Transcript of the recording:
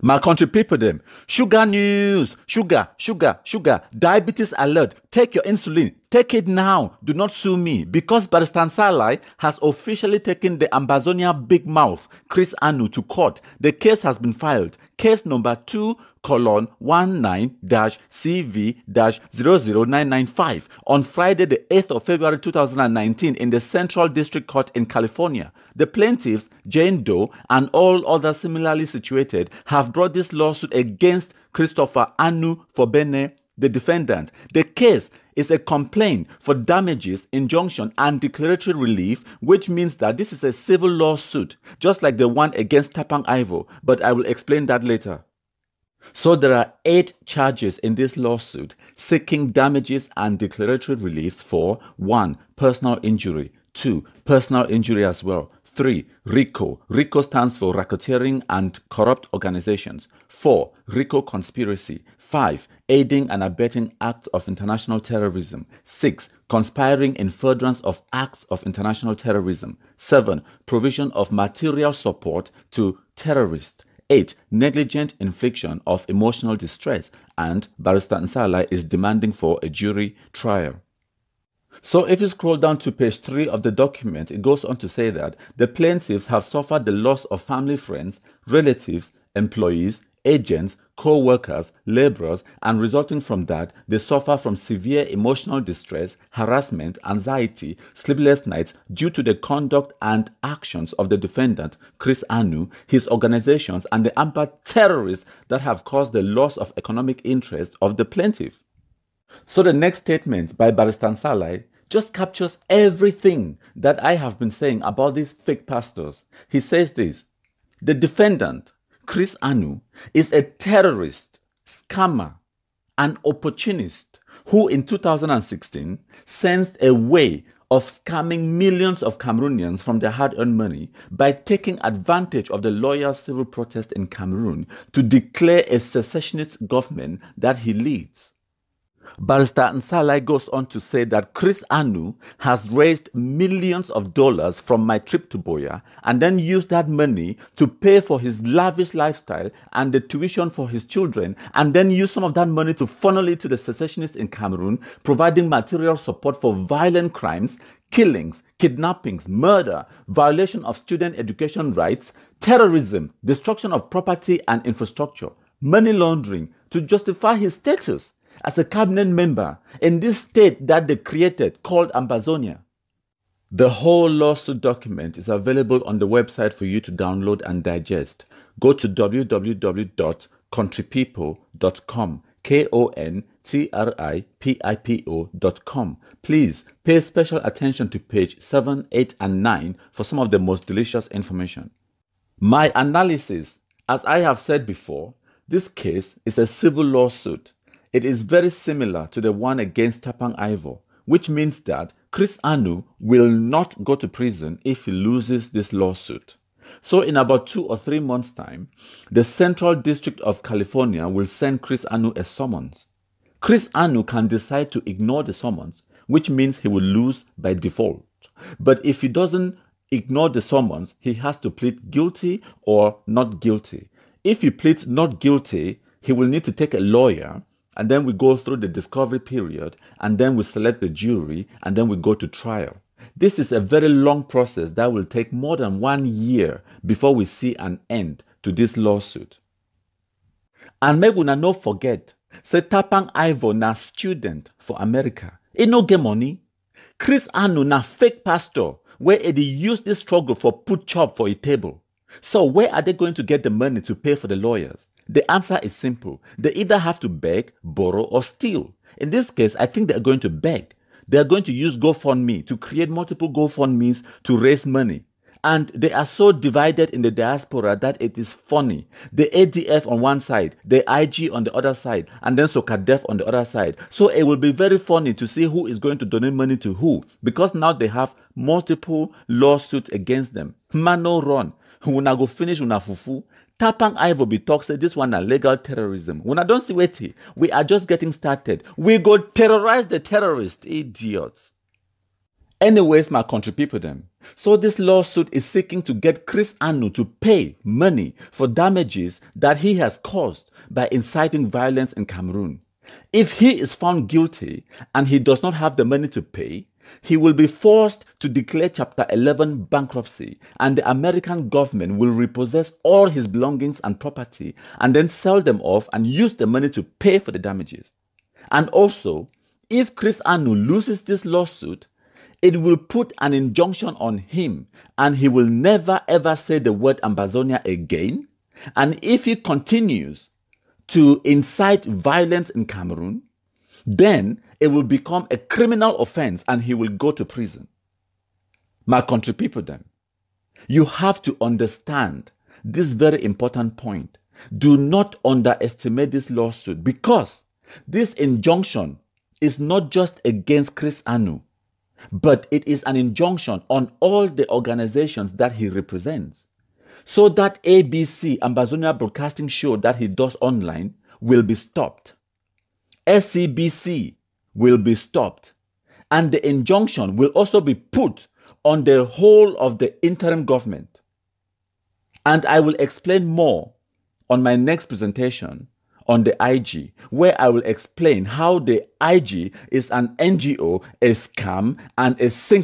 My country people them. Sugar news. Sugar, sugar, sugar. Diabetes alert. Take your insulin. Take it now. Do not sue me. Because Barrister Salai has officially taken the Ambazonia big mouth, Chris Anu, to court. The case has been filed. Case number 2:19-CV-00995 on Friday, the 8th of February 2019 in the Central District Court in California. The plaintiffs, Jane Doe, and all others similarly situated have brought this lawsuit against Christopher Anu Fobene, the defendant. The case is a complaint for damages, injunction, and declaratory relief, which means that this is a civil lawsuit, just like the one against Tapang Ivo, but I will explain that later. So there are 8 charges in this lawsuit seeking damages and declaratory reliefs for 1. Personal injury, 2. Personal injury as well, 3. RICO. RICO stands for Racketeering and Corrupt Organizations. 4. RICO Conspiracy. 5. Aiding and abetting acts of international terrorism. 6. Conspiring in furtherance of acts of international terrorism. 7. Provision of material support to terrorists. 8. Negligent infliction of emotional distress. And Barrister Nsala is demanding for a jury trial. So if you scroll down to page 3 of the document, it goes on to say that the plaintiffs have suffered the loss of family friends, relatives, employees, agents, co-workers, laborers, and resulting from that, they suffer from severe emotional distress, harassment, anxiety, sleepless nights due to the conduct and actions of the defendant, Chris Anu, his organizations, and the armed terrorists that have caused the loss of economic interest of the plaintiff. So the next statement by Barrister Salai just captures everything that I have been saying about these fake pastors. He says this: the defendant, Chris Anu, is a terrorist, scammer, an opportunist who in 2016 sensed a way of scamming millions of Cameroonians from their hard-earned money by taking advantage of the loyal civil protest in Cameroon to declare a secessionist government that he leads. Barrister Nsalai goes on to say that Chris Anu has raised millions of dollars from my trip to Boya and then used that money to pay for his lavish lifestyle and the tuition for his children, and then used some of that money to funnel it to the secessionists in Cameroon, providing material support for violent crimes, killings, kidnappings, murder, violation of student education rights, terrorism, destruction of property and infrastructure, money laundering, to justify his status as a cabinet member in this state that they created called Ambazonia. The whole lawsuit document is available on the website for you to download and digest. Go to www.countrypeople.com, KONTRIPIPO.com. Please pay special attention to page 7, 8, and 9 for some of the most delicious information. My analysis, as I have said before, this case is a civil lawsuit. It is very similar to the one against Tapang Ivo, which means that Chris Anu will not go to prison if he loses this lawsuit. So in about 2 or 3 months' time, the Central District of California will send Chris Anu a summons. Chris Anu can decide to ignore the summons, which means he will lose by default. But if he doesn't ignore the summons, he has to plead guilty or not guilty. If he pleads not guilty, he will need to take a lawyer, and then we go through the discovery period, and then we select the jury, and then we go to trial. This is a very long process that will take more than 1 year before we see an end to this lawsuit. And make una no forget, say Tapang Ivo na student for America. He no get money. Chris Anu na fake pastor where he use this struggle for put chop for a table. So where are they going to get the money to pay for the lawyers? The answer is simple. They either have to beg, borrow, or steal. In this case, I think they're going to beg. They're going to use GoFundMe to create multiple GoFundMes to raise money. And they are so divided in the diaspora that it is funny. The ADF on one side, the IG on the other side, and then Sokadef on the other side. So it will be very funny to see who is going to donate money to who, because now they have multiple lawsuits against them. Mano run. Una go finish una fufu. Tapang Ivo be talk say this one a legal terrorism. Una don't see wait. We are just getting started. We go terrorize the terrorists, idiots. Anyways, my country people them. So this lawsuit is seeking to get Chris Anu to pay money for damages that he has caused by inciting violence in Cameroon. If he is found guilty and he does not have the money to pay, he will be forced to declare Chapter 11 bankruptcy, and the American government will repossess all his belongings and property and then sell them off and use the money to pay for the damages. And also, if Chris Anu loses this lawsuit, it will put an injunction on him and he will never ever say the word Ambazonia again. And if he continues to incite violence in Cameroon, then it will become a criminal offense and he will go to prison. My country people then, you have to understand this very important point. Do not underestimate this lawsuit, because this injunction is not just against Chris Anu, but it is an injunction on all the organizations that he represents. So that ABC, Ambazonia broadcasting show that he does online, will be stopped. SCBC will be stopped. And the injunction will also be put on the whole of the interim government. And I will explain more on my next presentation on the IG, where I will explain how the IG is an NGO, a scam, and a sinking